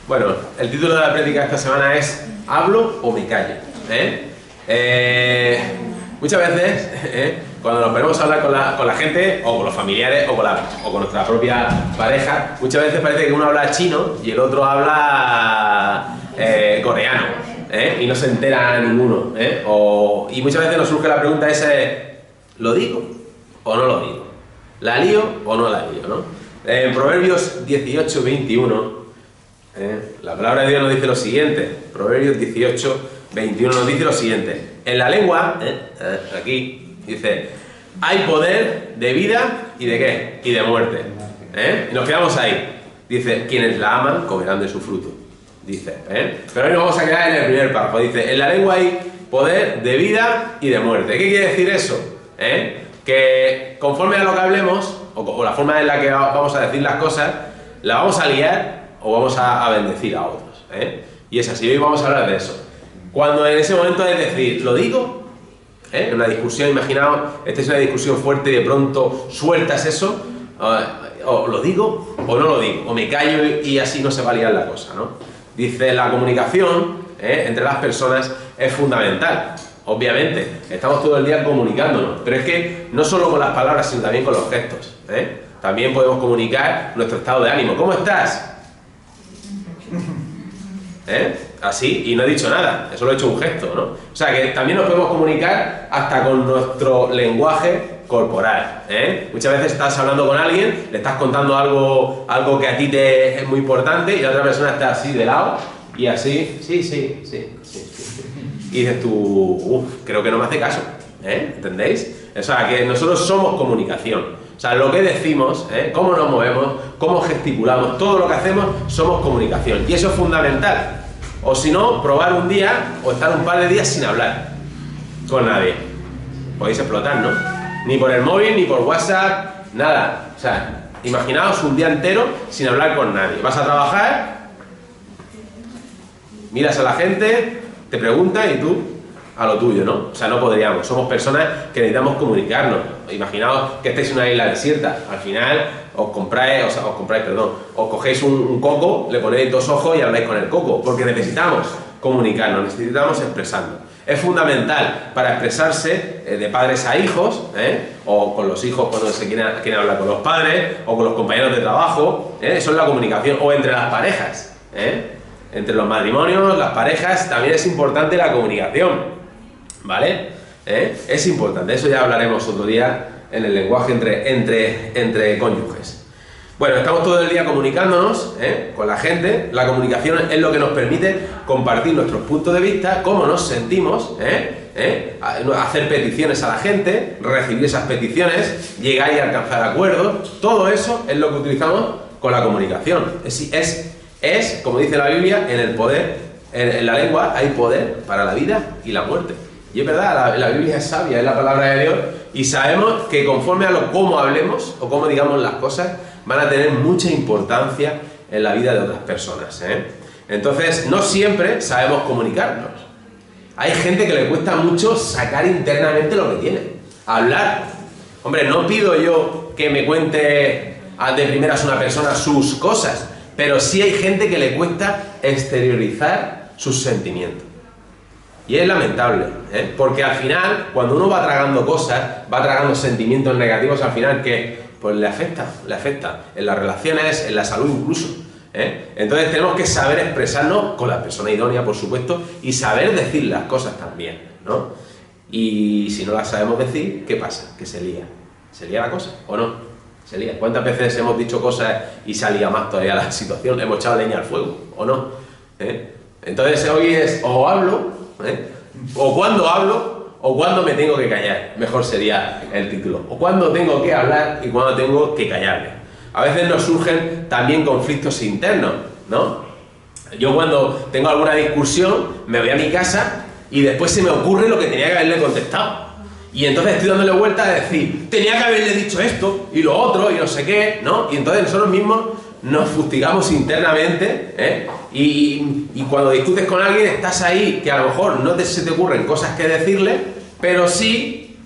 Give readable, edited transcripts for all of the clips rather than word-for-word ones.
Bueno, el título de la prédica de esta semana es ¿hablo o me callo? Muchas veces, cuando nos ponemos a hablar con la gente, o con los familiares, o con nuestra propia pareja, muchas veces parece que uno habla chino y el otro habla coreano, y no se entera ninguno. Y muchas veces nos surge la pregunta esa de ¿lo digo o no lo digo? ¿La lío o no la lío? ¿No? En Proverbios 18, 21, la palabra de Dios nos dice lo siguiente. Proverbios 18, 21 nos dice lo siguiente. En la lengua, aquí, dice, hay poder de vida y de ¿qué? Y de muerte. Y nos quedamos ahí. Dice, quienes la aman comerán de su fruto. Dice, pero hoy nos vamos a quedar en el primer párrafo. Dice, en la lengua hay poder de vida y de muerte. ¿Qué quiere decir eso? Que conforme a lo que hablemos, o la forma en la que vamos a decir las cosas, la vamos a liar o vamos a bendecir a otros. Y es así, hoy vamos a hablar de eso. Cuando en ese momento es decir, ¿lo digo? En una discusión, imaginaos, esta es una discusión fuerte y de pronto sueltas eso, o lo digo o no lo digo, o me callo y así no se va a liar la cosa, ¿no? Dice, la comunicación entre las personas es fundamental. Obviamente, estamos todo el día comunicándonos, pero es que no solo con las palabras, sino también con los gestos. También podemos comunicar nuestro estado de ánimo. ¿Cómo estás? Así, y no he dicho nada, eso lo he hecho un gesto, ¿no? O sea que también nos podemos comunicar hasta con nuestro lenguaje corporal. Muchas veces estás hablando con alguien, le estás contando algo que a ti te es muy importante y la otra persona está así de lado y así, sí. Y dices tú, creo que no me hace caso, ¿entendéis? O sea, que nosotros somos comunicación. O sea, lo que decimos, cómo nos movemos, cómo gesticulamos, todo lo que hacemos, somos comunicación. Y eso es fundamental. O si no, probar un día o estar un par de días sin hablar con nadie. Podéis explotar, ¿no? Ni por el móvil, ni por WhatsApp, nada. O sea, imaginaos un día entero sin hablar con nadie. Vas a trabajar, miras a la gente, te preguntan y tú a lo tuyo, ¿no? O sea, no podríamos. Somos personas que necesitamos comunicarnos. Imaginaos que estéis en una isla desierta. Al final os cogéis un coco, le ponéis dos ojos y habláis con el coco. Porque necesitamos comunicarnos, necesitamos expresarnos. Es fundamental para expresarse de padres a hijos, o con los hijos cuando se quieren hablar con los padres, o con los compañeros de trabajo. Eso es la comunicación. O entre las parejas. Entre los matrimonios, las parejas, también es importante la comunicación. ¿Vale? Es importante, eso ya hablaremos otro día en el lenguaje entre cónyuges. Bueno, estamos todo el día comunicándonos con la gente. La comunicación es lo que nos permite compartir nuestros puntos de vista, cómo nos sentimos, hacer peticiones a la gente, recibir esas peticiones, llegar y alcanzar acuerdos. Todo eso es lo que utilizamos con la comunicación. Es, como dice la Biblia, en la lengua hay poder para la vida y la muerte. Y es verdad, la Biblia es sabia, es la palabra de Dios, y sabemos que conforme a cómo hablemos o cómo digamos las cosas, van a tener mucha importancia en la vida de otras personas. Entonces, no siempre sabemos comunicarnos. Hay gente que le cuesta mucho sacar internamente lo que tiene, hablar. Hombre, no pido yo que me cuente de primeras una persona sus cosas, pero sí hay gente que le cuesta exteriorizar sus sentimientos. Y es lamentable, porque al final, cuando uno va tragando cosas, va tragando sentimientos negativos, al final, ¿qué? Pues le afecta, en las relaciones, en la salud incluso. Entonces tenemos que saber expresarnos con la persona idónea, por supuesto, y saber decir las cosas también, ¿no? Y si no las sabemos decir, ¿qué pasa? Que se lía. ¿Se lía la cosa o no? Se lía. ¿Cuántas veces hemos dicho cosas y salía más todavía la situación? Hemos echado leña al fuego, ¿o no? Entonces hoy es o hablo, o cuando hablo, o cuando me tengo que callar. Mejor sería el título. O cuando tengo que hablar y cuando tengo que callarme. A veces nos surgen también conflictos internos, ¿no? Yo cuando tengo alguna discusión me voy a mi casa y después se me ocurre lo que tenía que haberle contestado. Y entonces estoy dándole vuelta a decir, tenía que haberle dicho esto y lo otro y no sé qué, ¿no? Y entonces nosotros mismos nos fustigamos internamente, y cuando discutes con alguien estás ahí que a lo mejor no se te ocurren cosas que decirle, pero sí,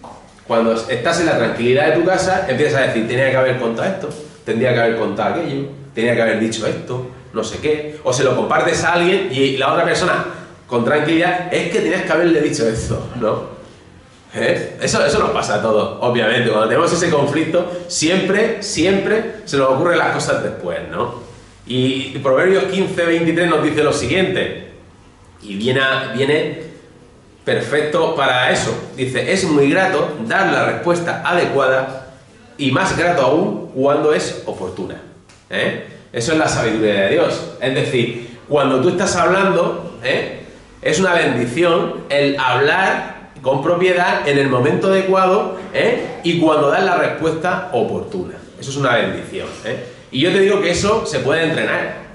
cuando estás en la tranquilidad de tu casa, empiezas a decir, tenía que haber contado esto, tendría que haber contado aquello, tenía que haber dicho esto, no sé qué, o se lo compartes a alguien y la otra persona, con tranquilidad, es que tenías que haberle dicho esto, ¿no? Eso nos pasa a todos, obviamente. Cuando tenemos ese conflicto, siempre se nos ocurren las cosas después, ¿no? Y Proverbios 15:23 nos dice lo siguiente, y viene perfecto para eso. Dice, es muy grato dar la respuesta adecuada y más grato aún cuando es oportuna. Eso es la sabiduría de Dios. Es decir, cuando tú estás hablando, es una bendición el hablar con propiedad en el momento adecuado, y cuando das la respuesta oportuna. Eso es una bendición. Y yo te digo que eso se puede entrenar.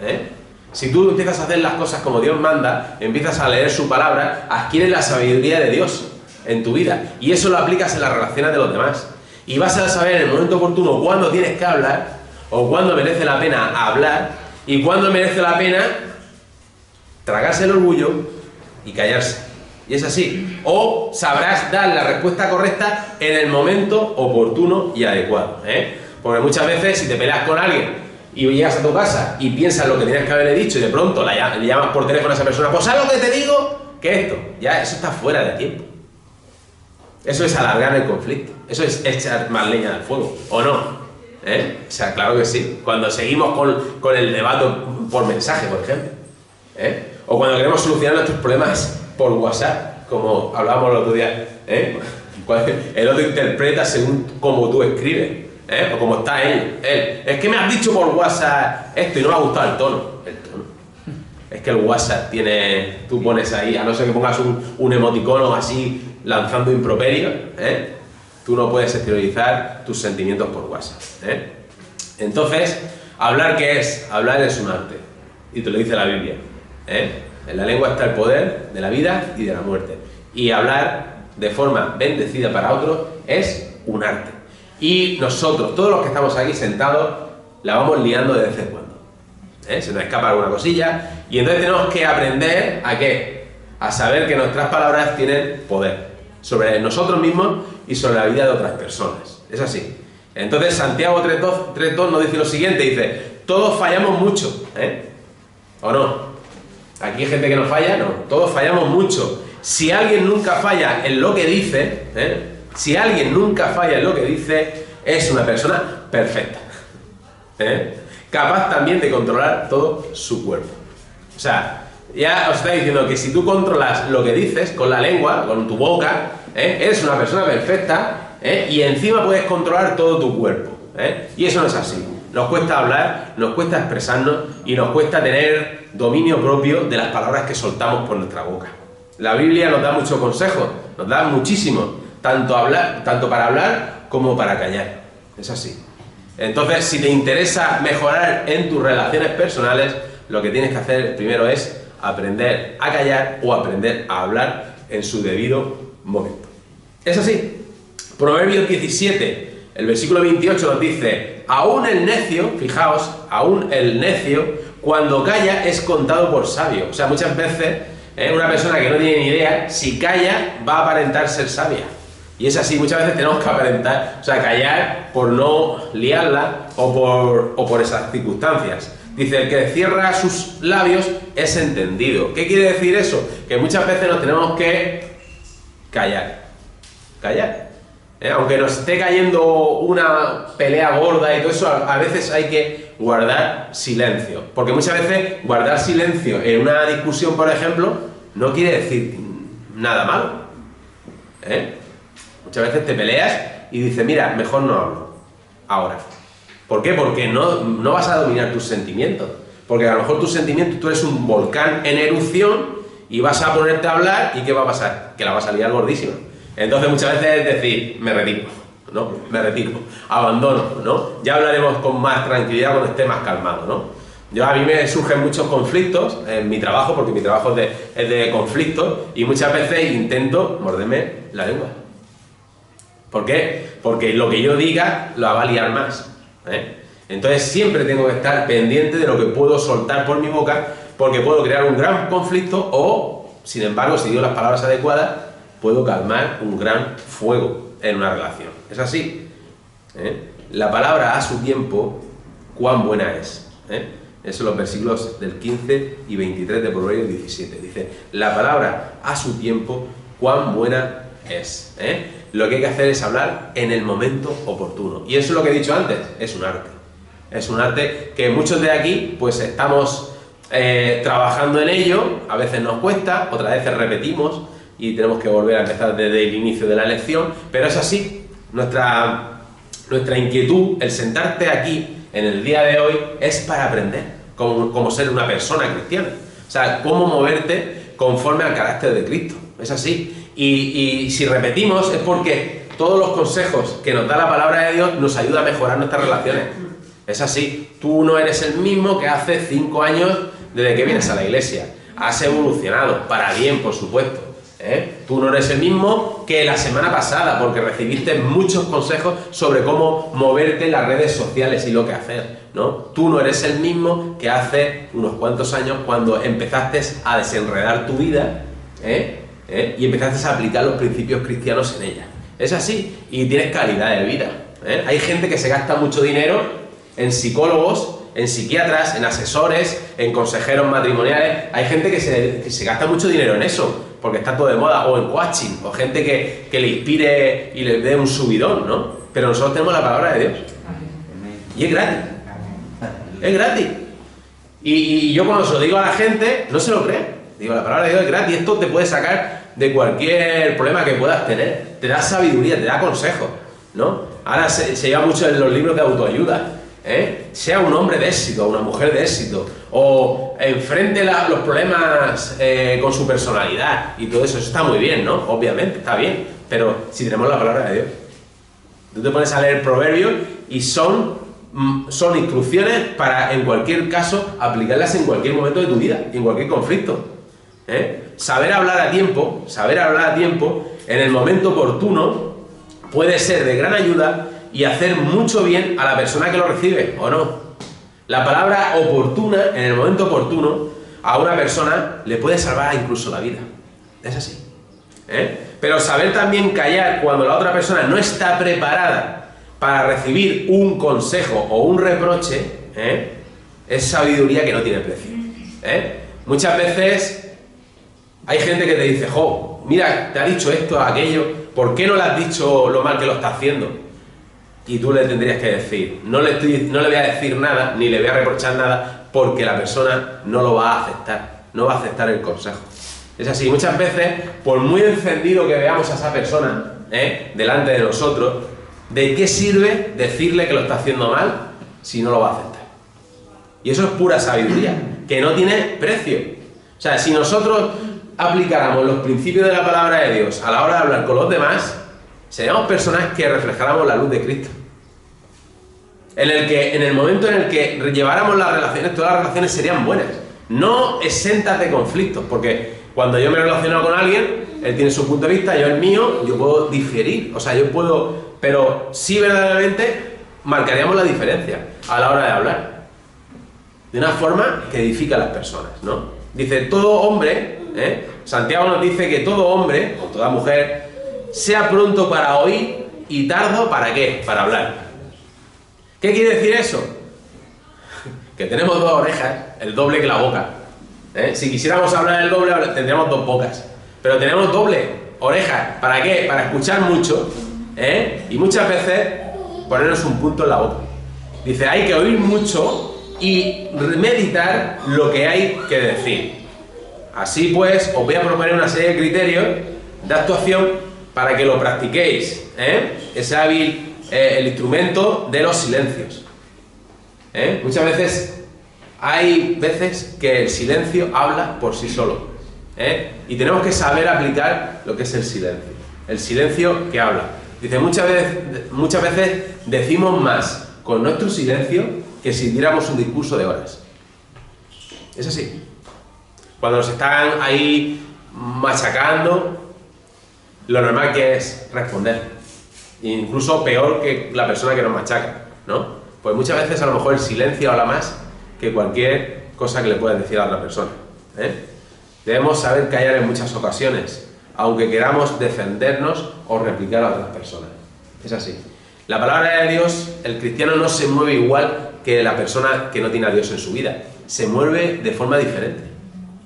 Si tú empiezas a hacer las cosas como Dios manda, empiezas a leer su palabra, adquieres la sabiduría de Dios en tu vida. Y eso lo aplicas en las relaciones de los demás. Y vas a saber en el momento oportuno cuándo tienes que hablar, o cuándo merece la pena hablar, y cuándo merece la pena tragarse el orgullo y callarse. Y es así. O sabrás dar la respuesta correcta en el momento oportuno y adecuado. Porque muchas veces si te peleas con alguien y llegas a tu casa y piensas lo que tenías que haberle dicho y de pronto le llamas por teléfono a esa persona, pues ¿sabes lo que te digo? Que esto, ya eso está fuera de tiempo. Eso es alargar el conflicto. Eso es echar más leña al fuego, ¿o no? O sea, claro que sí. Cuando seguimos con el debate por mensaje, por ejemplo. O cuando queremos solucionar nuestros problemas por WhatsApp, como hablábamos el otro día. El otro interpreta según como tú escribes, o como está él. Es que me has dicho por WhatsApp esto y no me ha gustado el tono. Es que el WhatsApp tiene... Tú pones ahí, a no ser que pongas un emoticono así lanzando improperio, tú no puedes exteriorizar tus sentimientos por WhatsApp. Entonces, ¿hablar qué es? Hablar es un arte. Y te lo dice la Biblia. En la lengua está el poder de la vida y de la muerte. Y hablar de forma bendecida para otros es un arte. Y nosotros, todos los que estamos aquí sentados, la vamos liando de vez en cuando. Se nos escapa alguna cosilla. Y entonces tenemos que aprender ¿a qué? A saber que nuestras palabras tienen poder sobre nosotros mismos y sobre la vida de otras personas. Es así. Entonces Santiago 3.2 nos dice lo siguiente, dice, todos fallamos mucho, ¿o no? Aquí hay gente que no falla, no, todos fallamos mucho. Si alguien nunca falla en lo que dice, si alguien nunca falla en lo que dice, es una persona perfecta, capaz también de controlar todo su cuerpo. O sea, ya os está diciendo que si tú controlas lo que dices con la lengua, con tu boca, eres una persona perfecta, y encima puedes controlar todo tu cuerpo, y eso no es así. Nos cuesta hablar, nos cuesta expresarnos y nos cuesta tener dominio propio de las palabras que soltamos por nuestra boca. La Biblia nos da muchos consejos, nos da muchísimo, tanto para hablar como para callar. Es así. Entonces, si te interesa mejorar en tus relaciones personales, lo que tienes que hacer primero es aprender a callar o aprender a hablar en su debido momento. Es así. Proverbios 17, el versículo 28 nos dice, aún el necio, fijaos, aún el necio, cuando calla es contado por sabio. O sea, muchas veces una persona que no tiene ni idea, si calla, va a aparentar ser sabia. Y es así, muchas veces tenemos que aparentar, o sea, callar por no liarla o por esas circunstancias. Dice, el que cierra sus labios es entendido. ¿Qué quiere decir eso? Que muchas veces nos tenemos que callar. Callar. Aunque nos esté cayendo una pelea gorda y todo eso, a veces hay que guardar silencio. Porque muchas veces guardar silencio en una discusión, por ejemplo, no quiere decir nada malo. Muchas veces te peleas y dices, mira, mejor no hablo ahora. ¿Por qué? Porque no vas a dominar tus sentimientos. Porque a lo mejor tus sentimientos, tú eres un volcán en erupción y vas a ponerte a hablar y ¿qué va a pasar? Que la vas a liar gordísima. Entonces muchas veces es decir, me retiro, ¿no? Me retiro, abandono, ¿no? Ya hablaremos con más tranquilidad cuando esté más calmado, ¿no? A mí me surgen muchos conflictos en mi trabajo, porque mi trabajo es de conflictos, y muchas veces intento morderme la lengua. ¿Por qué? Porque lo que yo diga lo va a liar más, Entonces siempre tengo que estar pendiente de lo que puedo soltar por mi boca, porque puedo crear un gran conflicto o, sin embargo, si digo las palabras adecuadas, puedo calmar un gran fuego en una relación. Es así. La palabra a su tiempo, cuán buena es. Esos son los versículos del 15 y 23 de Proverbios 17. Dice, la palabra a su tiempo, cuán buena es. Lo que hay que hacer es hablar en el momento oportuno. Y eso es lo que he dicho antes, es un arte. Es un arte que muchos de aquí pues estamos trabajando en ello, a veces nos cuesta, otras veces repetimos y tenemos que volver a empezar desde el inicio de la lección, pero es así, nuestra inquietud, el sentarte aquí en el día de hoy es para aprender cómo ser una persona cristiana, o sea, cómo moverte conforme al carácter de Cristo, es así, y si repetimos es porque todos los consejos que nos da la palabra de Dios nos ayuda a mejorar nuestras relaciones. Es así, tú no eres el mismo que hace 5 años desde que vienes a la iglesia. Has evolucionado, para bien, por supuesto. Tú no eres el mismo que la semana pasada, porque recibiste muchos consejos sobre cómo moverte en las redes sociales y lo que hacer, ¿no? Tú no eres el mismo que hace unos cuantos años cuando empezaste a desenredar tu vida, y empezaste a aplicar los principios cristianos en ella. Es así, y tienes calidad de vida. Hay gente que se gasta mucho dinero en psicólogos, en psiquiatras, en asesores, en consejeros matrimoniales. Hay gente que se gasta mucho dinero en eso, porque está todo de moda, o en coaching, o gente que le inspire y le dé un subidón, ¿no? Pero nosotros tenemos la palabra de Dios. Y es gratis. Es gratis. Y yo cuando se lo digo a la gente, no se lo cree. Digo, la palabra de Dios es gratis, esto te puede sacar de cualquier problema que puedas tener. Te da sabiduría, te da consejos, ¿no? Ahora se lleva mucho en los libros de autoayuda. Sea un hombre de éxito, una mujer de éxito, o enfrente los problemas con su personalidad y todo eso está muy bien, ¿no? Obviamente, está bien, pero si tenemos la palabra de Dios, tú te pones a leer Proverbios y son instrucciones para, en cualquier caso, aplicarlas en cualquier momento de tu vida, en cualquier conflicto. Saber hablar a tiempo, en el momento oportuno, puede ser de gran ayuda y hacer mucho bien a la persona que lo recibe, ¿o no? La palabra oportuna, en el momento oportuno, a una persona le puede salvar incluso la vida. Es así. Pero saber también callar cuando la otra persona no está preparada para recibir un consejo o un reproche, es sabiduría que no tiene precio. Muchas veces hay gente que te dice, jo, mira, te ha dicho esto, aquello, ¿por qué no le has dicho lo mal que lo está haciendo? Y tú le tendrías que decir, no le voy a decir nada, ni le voy a reprochar nada, porque la persona no lo va a aceptar, no va a aceptar el consejo. Es así, muchas veces, por muy encendido que veamos a esa persona delante de nosotros, ¿de qué sirve decirle que lo está haciendo mal si no lo va a aceptar? Y eso es pura sabiduría, que no tiene precio. O sea, si nosotros aplicáramos los principios de la palabra de Dios a la hora de hablar con los demás, seríamos personas que reflejáramos la luz de Cristo. En el momento en el que lleváramos las relaciones, todas las relaciones serían buenas, no exentas de conflictos, porque cuando yo me relaciono con alguien, él tiene su punto de vista, yo el mío, yo puedo diferir, pero sí verdaderamente marcaríamos la diferencia a la hora de hablar, de una forma que edifica a las personas, ¿no? Dice, todo hombre, Santiago nos dice que todo hombre, o toda mujer, sea pronto para oír y tardo ¿para qué? Para hablar. ¿Qué quiere decir eso? Que tenemos 2 orejas, el doble que la boca. Si quisiéramos hablar el doble, tendríamos 2 bocas. Pero tenemos doble orejas. ¿Para qué? Para escuchar mucho, y muchas veces ponernos un punto en la boca. Dice, hay que oír mucho y meditar lo que hay que decir. Así pues, os voy a proponer una serie de criterios de actuación para que lo practiquéis, es hábil el instrumento de los silencios. Muchas veces, hay veces que el silencio habla por sí solo, y tenemos que saber aplicar lo que es el silencio que habla. Dice, muchas veces decimos más con nuestro silencio que si diéramos un discurso de horas. Es así. Cuando nos están ahí machacando, lo normal que es responder, incluso peor que la persona que nos machaca, ¿no? Pues muchas veces a lo mejor el silencio habla más que cualquier cosa que le puedas decir a otra persona. Debemos saber callar en muchas ocasiones, aunque queramos defendernos o replicar a otras personas. Es así. La palabra de Dios, el cristiano no se mueve igual que la persona que no tiene a Dios en su vida. se mueve de forma diferente.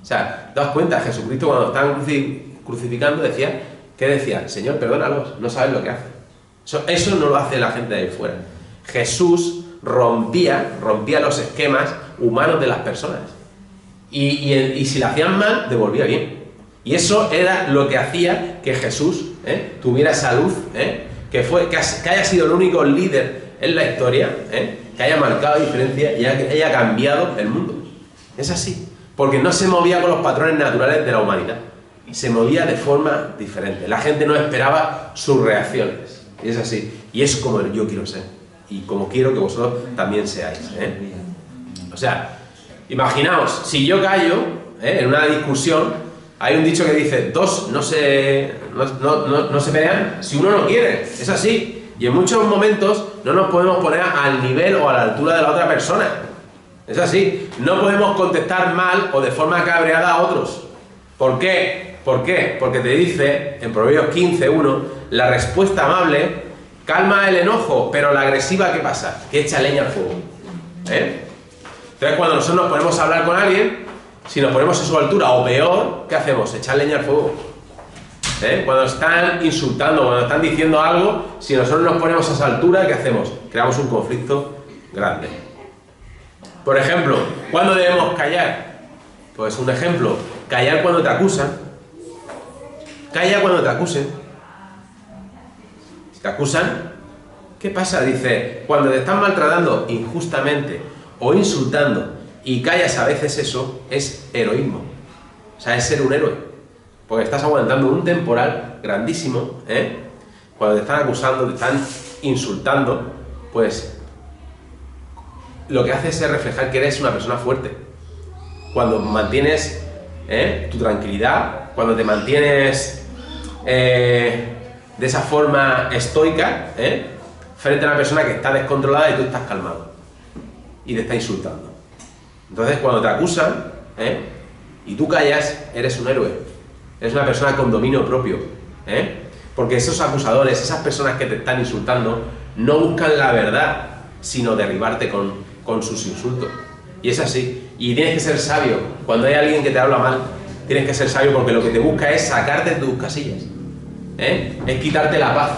O sea, daos cuenta, Jesucristo cuando estaban crucificando decía, ¿qué decía? Señor, perdónalos, no saben lo que hacen. Eso no lo hace la gente de ahí fuera. Jesús rompía los esquemas humanos de las personas. Y si lo hacían mal, devolvía bien. Y eso era lo que hacía que Jesús tuviera esa luz, que haya sido el único líder en la historia, que haya marcado diferencia y haya cambiado el mundo. Es así, porque no se movía con los patrones naturales de la humanidad, se movía de forma diferente. La gente no esperaba sus reacciones, y es así, y es como yo quiero ser, y como quiero que vosotros también seáis. O sea, imaginaos, si yo callo en una discusión, hay un dicho que dice, dos no se pelean si uno no quiere, es así. Y en muchos momentos no nos podemos poner al nivel o a la altura de la otra persona. Es así. No podemos contestar mal o de forma cabreada a otros. ¿Por qué? ¿Por qué? Porque te dice, en Proverbios 15:1, la respuesta amable calma el enojo, pero la agresiva, ¿qué pasa? Que echa leña al fuego. Entonces, cuando nosotros nos ponemos a hablar con alguien, si nos ponemos a su altura o peor, ¿qué hacemos? Echar leña al fuego. Cuando están insultando, cuando están diciendo algo, si nosotros nos ponemos a esa altura, ¿qué hacemos? Creamos un conflicto grande. Por ejemplo, ¿cuándo debemos callar? Pues un ejemplo, callar cuando te acusan. Calla cuando te acusen. Si te acusan, ¿qué pasa? Dice, cuando te están maltratando injustamente o insultando y callas a veces, eso es heroísmo. O sea, es ser un héroe. Porque estás aguantando un temporal grandísimo, cuando te están acusando, te están insultando, pues lo que haces es reflejar que eres una persona fuerte. Cuando mantienes tu tranquilidad, cuando te mantienes de esa forma estoica, frente a una persona que está descontrolada y tú estás calmado y te está insultando. Entonces, cuando te acusan y tú callas, eres un héroe. Eres una persona con dominio propio, porque esos acusadores, esas personas que te están insultando, no buscan la verdad, sino derribarte con sus insultos. Y es así. Y tienes que ser sabio. Cuando hay alguien que te habla mal, tienes que ser sabio, porque lo que te busca es sacarte de tus casillas. Es quitarte la paz.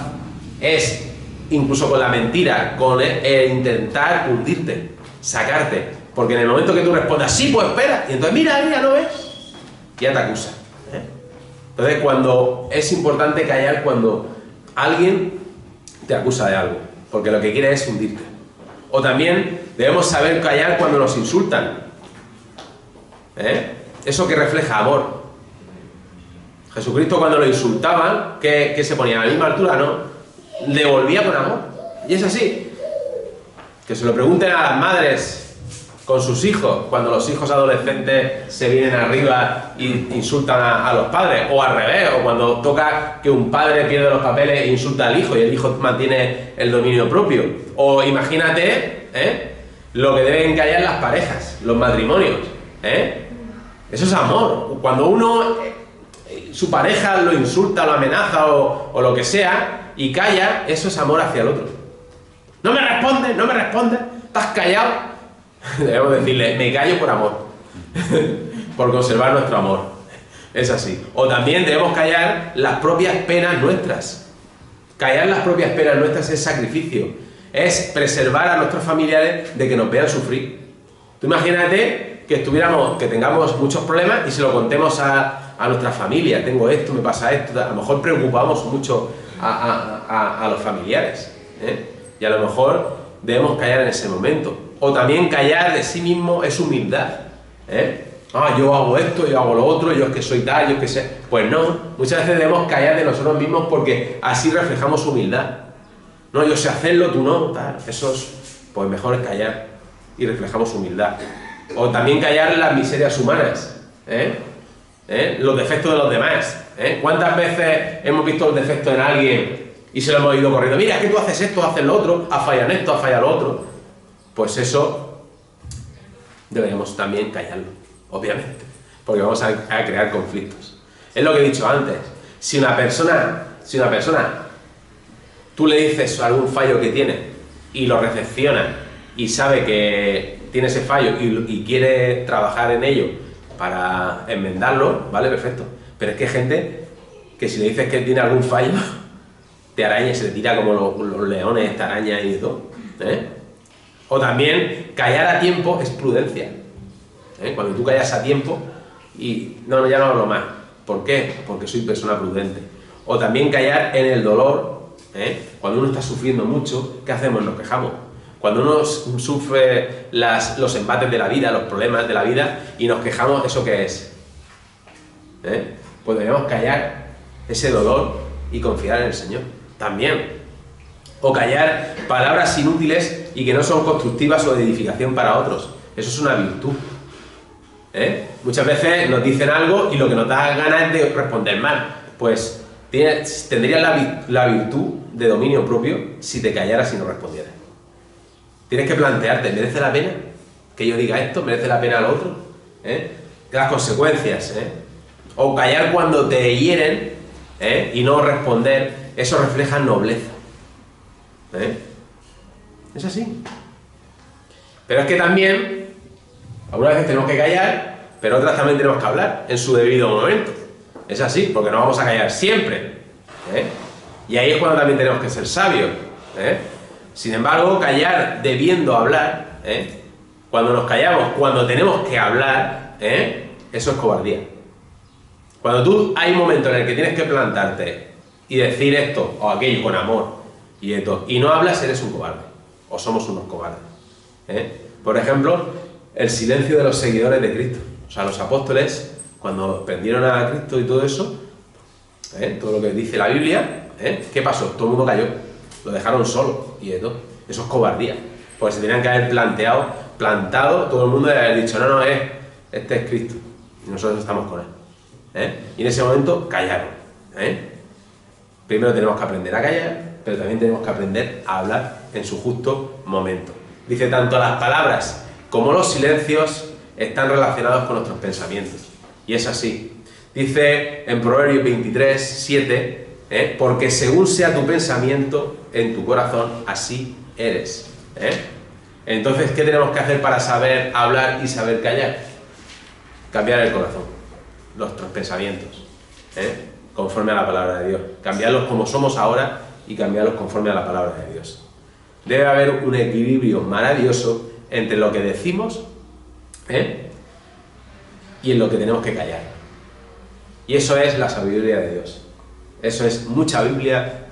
Es, incluso con la mentira, con el intentar hundirte, sacarte. Porque en el momento que tú respondas, sí, pues espera, y entonces mira, ¿no ves? Ya te acusa. Entonces, es importante callar cuando alguien te acusa de algo, porque lo que quiere es hundirte. O también debemos saber callar cuando nos insultan. Eso que refleja amor. Jesucristo, cuando lo insultaban, ¿qué se ponía? A la misma altura, ¿no? Devolvía con amor. Y es así. Que se lo pregunten a las madres con sus hijos, cuando los hijos adolescentes se vienen arriba e insultan a los padres, o al revés, o cuando toca que un padre pierde los papeles e insulta al hijo y el hijo mantiene el dominio propio. O imagínate lo que deben callar las parejas, los matrimonios. Eso es amor. Cuando su pareja lo insulta, lo amenaza o lo que sea, y calla, eso es amor hacia el otro. No me respondes, estás callado. Debemos decirle, me callo por amor, por conservar nuestro amor. Es así. O también debemos callar las propias penas nuestras. Callar las propias penas nuestras es sacrificio. Es preservar a nuestros familiares de que nos vean sufrir. Tú imagínate que tengamos muchos problemas y se lo contemos a nuestra familia. Tengo esto, me pasa esto. A lo mejor preocupamos mucho a los familiares. Y a lo mejor debemos callar en ese momento. O también callar de sí mismo es humildad. Yo hago esto, yo hago lo otro, yo es que soy tal, yo es que sé. Pues no, muchas veces debemos callar de nosotros mismos porque así reflejamos humildad. No, yo sé hacerlo, tú no, tal. Eso es, pues mejor es callar y reflejamos humildad. O también callar las miserias humanas, los defectos de los demás. ¿Cuántas veces hemos visto los defectos en alguien y se lo hemos ido corriendo? Mira, es que tú haces esto, haces lo otro, has fallado en esto, has fallado lo otro. Pues eso deberíamos también callarlo, obviamente, porque vamos a crear conflictos. Es lo que he dicho antes. Si una persona, tú le dices algún fallo que tiene y lo recepciona y sabe que tiene ese fallo y quiere trabajar en ello para enmendarlo, ¿vale? Perfecto. Pero es que hay gente que si le dices que tiene algún fallo, te araña y se te tira como los leones, te araña y todo, ¿eh? O también, callar a tiempo es prudencia, ¿eh? Cuando tú callas a tiempo y no, ya no hablo más. ¿Por qué? Porque soy persona prudente. O también callar en el dolor, ¿eh? Cuando uno está sufriendo mucho, ¿qué hacemos? Nos quejamos. Cuando uno sufre los embates de la vida, los problemas de la vida, y nos quejamos, ¿eso qué es? ¿Eh? Pues debemos callar ese dolor y confiar en el Señor. También. O callar palabras inútiles y que no son constructivas o de edificación para otros. Eso es una virtud. ¿Eh? Muchas veces nos dicen algo y lo que nos da ganas es de responder mal. Pues tendrías la virtud de dominio propio si te callaras y no respondieras. Tienes que plantearte, ¿merece la pena que yo diga esto? ¿Merece la pena lo otro? ¿Eh? Las consecuencias, ¿eh? O callar cuando te hieren, ¿eh? Y no responder, eso refleja nobleza, ¿eh? Es así. Pero es que también, algunas veces tenemos que callar, pero otras también tenemos que hablar en su debido momento. Es así, porque no vamos a callar siempre, ¿eh? Y ahí es cuando también tenemos que ser sabios, ¿eh? Sin embargo, callar debiendo hablar, ¿eh? Cuando nos callamos, cuando tenemos que hablar, ¿eh? Eso es cobardía. Cuando hay un momento en el que tienes que plantarte y decir esto o aquello con amor y no hablas, eres un cobarde. O somos unos cobardes, ¿eh? Por ejemplo, el silencio de los seguidores de Cristo. O sea, los apóstoles, cuando prendieron a Cristo y todo eso, ¿eh? Todo lo que dice la Biblia, ¿eh? ¿Qué pasó? Todo el mundo cayó. Lo dejaron solo y todo. Eso es cobardía. Porque se tenían que haber plantado, todo el mundo y haber dicho, no, este es Cristo. Y nosotros estamos con él, ¿eh? Y en ese momento callaron, ¿eh? Primero tenemos que aprender a callar, pero también tenemos que aprender a hablar en su justo momento. Dice, tanto las palabras como los silencios están relacionados con nuestros pensamientos. Y es así. Dice en Proverbios 23, 7, porque según sea tu pensamiento en tu corazón, así eres, ¿eh? Entonces, ¿qué tenemos que hacer para saber hablar y saber callar? Cambiar el corazón, nuestros pensamientos, ¿eh? Conforme a la palabra de Dios. Cambiarlos como somos ahora y cambiarlos conforme a la palabra de Dios. Debe haber un equilibrio maravilloso entre lo que decimos, ¿eh? Y en lo que tenemos que callar. Y eso es la sabiduría de Dios. Eso es mucha Biblia,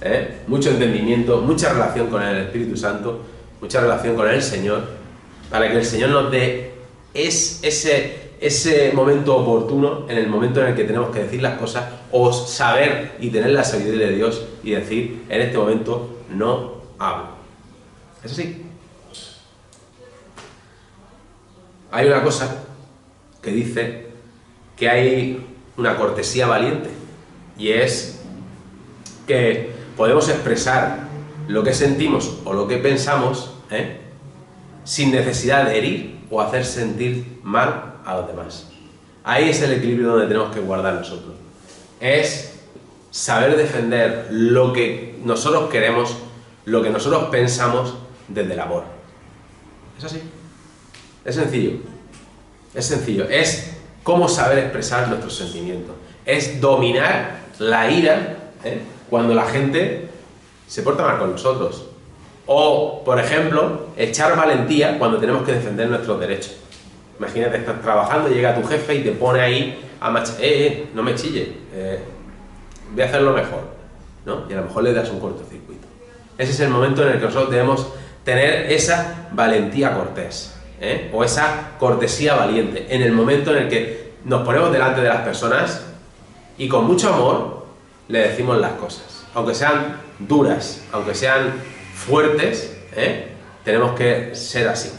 ¿eh? Mucho entendimiento, mucha relación con el Espíritu Santo, mucha relación con el Señor, para que el Señor nos dé ese momento oportuno, en el momento en el que tenemos que decir las cosas, o saber y tener la sabiduría de Dios y decir, en este momento no hablo. ¿Es así? Hay una cosa que dice que hay una cortesía valiente, y es que podemos expresar lo que sentimos o lo que pensamos, ¿eh? Sin necesidad de herir o hacer sentir mal a los demás. Ahí es el equilibrio donde tenemos que guardar nosotros. Es saber defender lo que nosotros queremos, lo que nosotros pensamos desde el amor. Es así. Es sencillo. Es sencillo. Es cómo saber expresar nuestros sentimientos. Es dominar la ira, ¿eh? Cuando la gente se porta mal con nosotros. O, por ejemplo, echar valentía cuando tenemos que defender nuestros derechos. Imagínate, estás trabajando, llega tu jefe y te pone ahí a machar, no me chille, voy a hacerlo mejor, ¿no? Y a lo mejor le das un cortocircuito. Ese es el momento en el que nosotros debemos tener esa valentía cortés, ¿eh? O esa cortesía valiente, en el momento en el que nos ponemos delante de las personas y con mucho amor le decimos las cosas. Aunque sean duras, aunque sean fuertes, tenemos que ser así.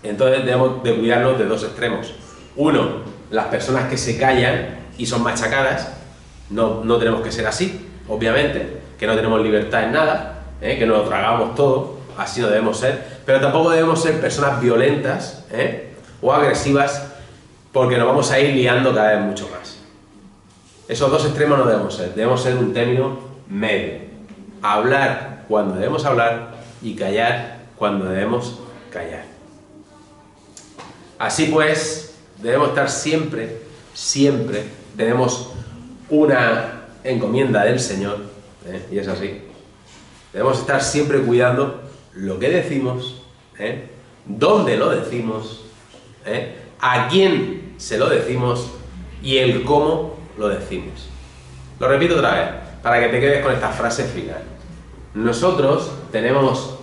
Entonces debemos de cuidarnos de dos extremos. Uno, las personas que se callan y son machacadas, no tenemos que ser así, obviamente, que no tenemos libertad en nada, que nos lo tragamos todo, así no debemos ser, pero tampoco debemos ser personas violentas, o agresivas, porque nos vamos a ir liando cada vez mucho más. Esos dos extremos no debemos ser un término medio. Hablar cuando debemos hablar y callar cuando debemos callar. Así pues, debemos estar siempre, tenemos una encomienda del Señor, y es así. Debemos estar siempre cuidando lo que decimos, dónde lo decimos, a quién se lo decimos y el cómo lo decimos. Lo repito otra vez, para que te quedes con esta frase final. Nosotros tenemos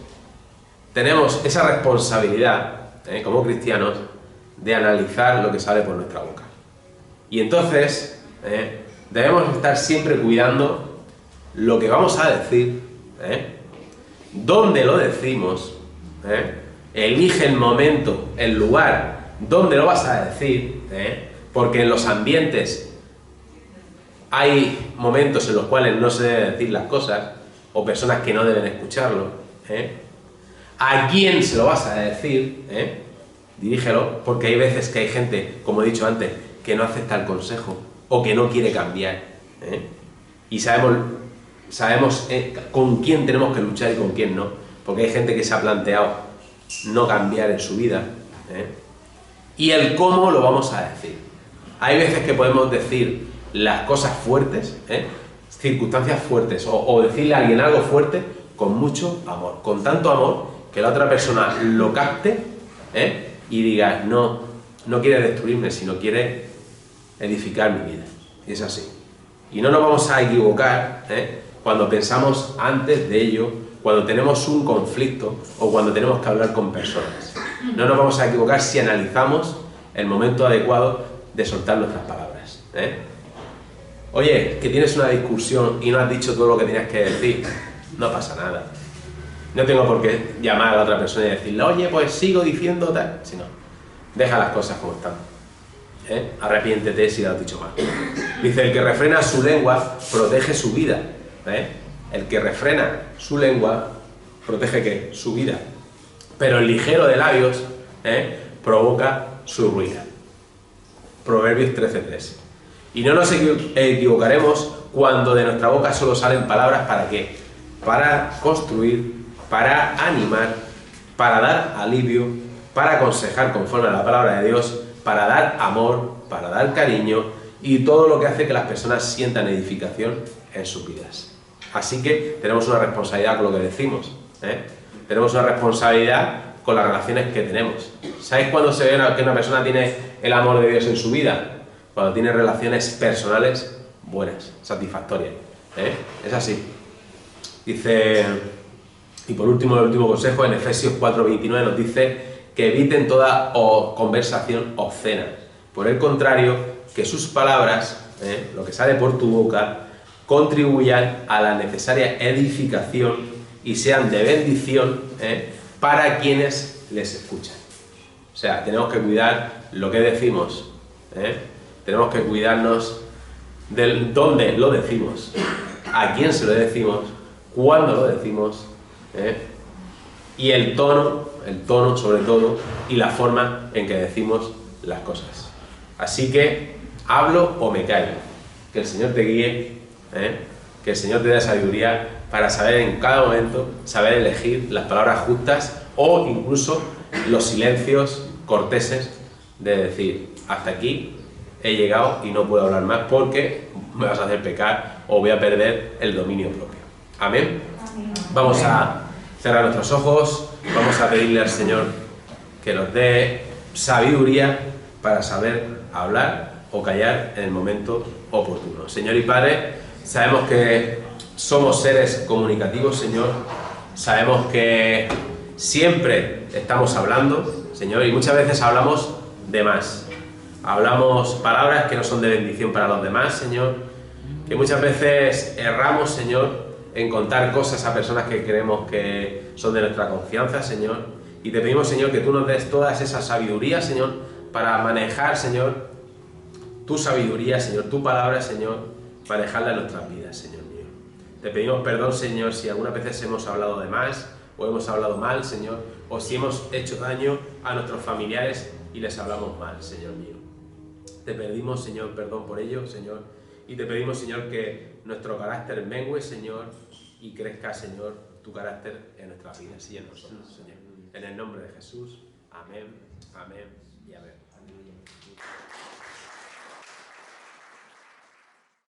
esa responsabilidad, como cristianos, de analizar lo que sale por nuestra boca. Y entonces, debemos estar siempre cuidando lo que vamos a decir, dónde lo decimos, elige el momento, el lugar, dónde lo vas a decir, porque en los ambientes hay momentos en los cuales no se deben decir las cosas, o personas que no deben escucharlo, ¿a quién se lo vas a decir? Dirígelo, porque hay veces que hay gente, como he dicho antes, que no acepta el consejo o que no quiere cambiar. Y sabemos con quién tenemos que luchar y con quién no, porque hay gente que se ha planteado no cambiar en su vida. Y el cómo lo vamos a decir. Hay veces que podemos decir las cosas fuertes, circunstancias fuertes, o decirle a alguien algo fuerte con mucho amor, con tanto amor que la otra persona lo capte, y diga, no quiere destruirme, sino quiere edificar mi vida. Y es así. Y no nos vamos a equivocar cuando pensamos antes de ello, cuando tenemos un conflicto o cuando tenemos que hablar con personas. No nos vamos a equivocar si analizamos el momento adecuado de soltar nuestras palabras. Oye, que tienes una discusión y no has dicho todo lo que tenías que decir, no pasa nada. No tengo por qué llamar a la otra persona y decirle, oye, pues sigo diciendo tal. Si no, deja las cosas como están. Arrepiéntete si lo has dicho mal. Dice, el que refrena su lengua protege su vida. El que refrena su lengua protege ¿qué? Su vida. Pero el ligero de labios provoca su ruina. Proverbios 13:3. Y no nos equivocaremos cuando de nuestra boca solo salen palabras ¿para qué? Para construir, para animar, para dar alivio, para aconsejar conforme a la palabra de Dios, para dar amor, para dar cariño y todo lo que hace que las personas sientan edificación en sus vidas. Así que tenemos una responsabilidad con lo que decimos, tenemos una responsabilidad con las relaciones que tenemos. ¿Sabéis cuándo se ve que una persona tiene el amor de Dios en su vida? Cuando tiene relaciones personales buenas, satisfactorias. Es así. Dice, y por último, el último consejo, en Efesios 4:29 nos dice que eviten toda conversación obscena. Por el contrario, que sus palabras, lo que sale por tu boca, contribuyan a la necesaria edificación y sean de bendición para quienes les escuchan. O sea, tenemos que cuidar lo que decimos, tenemos que cuidarnos del dónde lo decimos, a quién se lo decimos, cuándo lo decimos, y el tono sobre todo, y la forma en que decimos las cosas. Así que, hablo o me callo. Que el Señor te guíe, que el Señor te dé sabiduría para saber en cada momento, saber elegir las palabras justas o incluso los silencios corteses de decir, hasta aquí he llegado y no puedo hablar más porque me vas a hacer pecar o voy a perder el dominio propio. Amén. Vamos a cerrar nuestros ojos, vamos a pedirle al Señor que nos dé sabiduría para saber hablar o callar en el momento oportuno. Señor y Padre, sabemos que somos seres comunicativos, Señor, sabemos que siempre estamos hablando, Señor, y muchas veces hablamos de más. Hablamos palabras que no son de bendición para los demás, Señor, que muchas veces erramos, Señor, en contar cosas a personas que creemos que son de nuestra confianza, Señor, y te pedimos, Señor, que tú nos des todas esas sabidurías, Señor, para manejar, Señor, tu sabiduría, Señor, tu palabra, Señor, para dejarla en nuestras vidas, Señor mío. Te pedimos perdón, Señor, si algunas veces hemos hablado de más o hemos hablado mal, Señor, o si hemos hecho daño a nuestros familiares y les hablamos mal, Señor mío. Te pedimos, Señor, perdón por ello, Señor, y te pedimos, Señor, que nuestro carácter mengue, Señor, y crezca, Señor, tu carácter en nuestras vidas y en nosotros, Señor. En el nombre de Jesús. Amén, amén. Y a ver. Aleluya.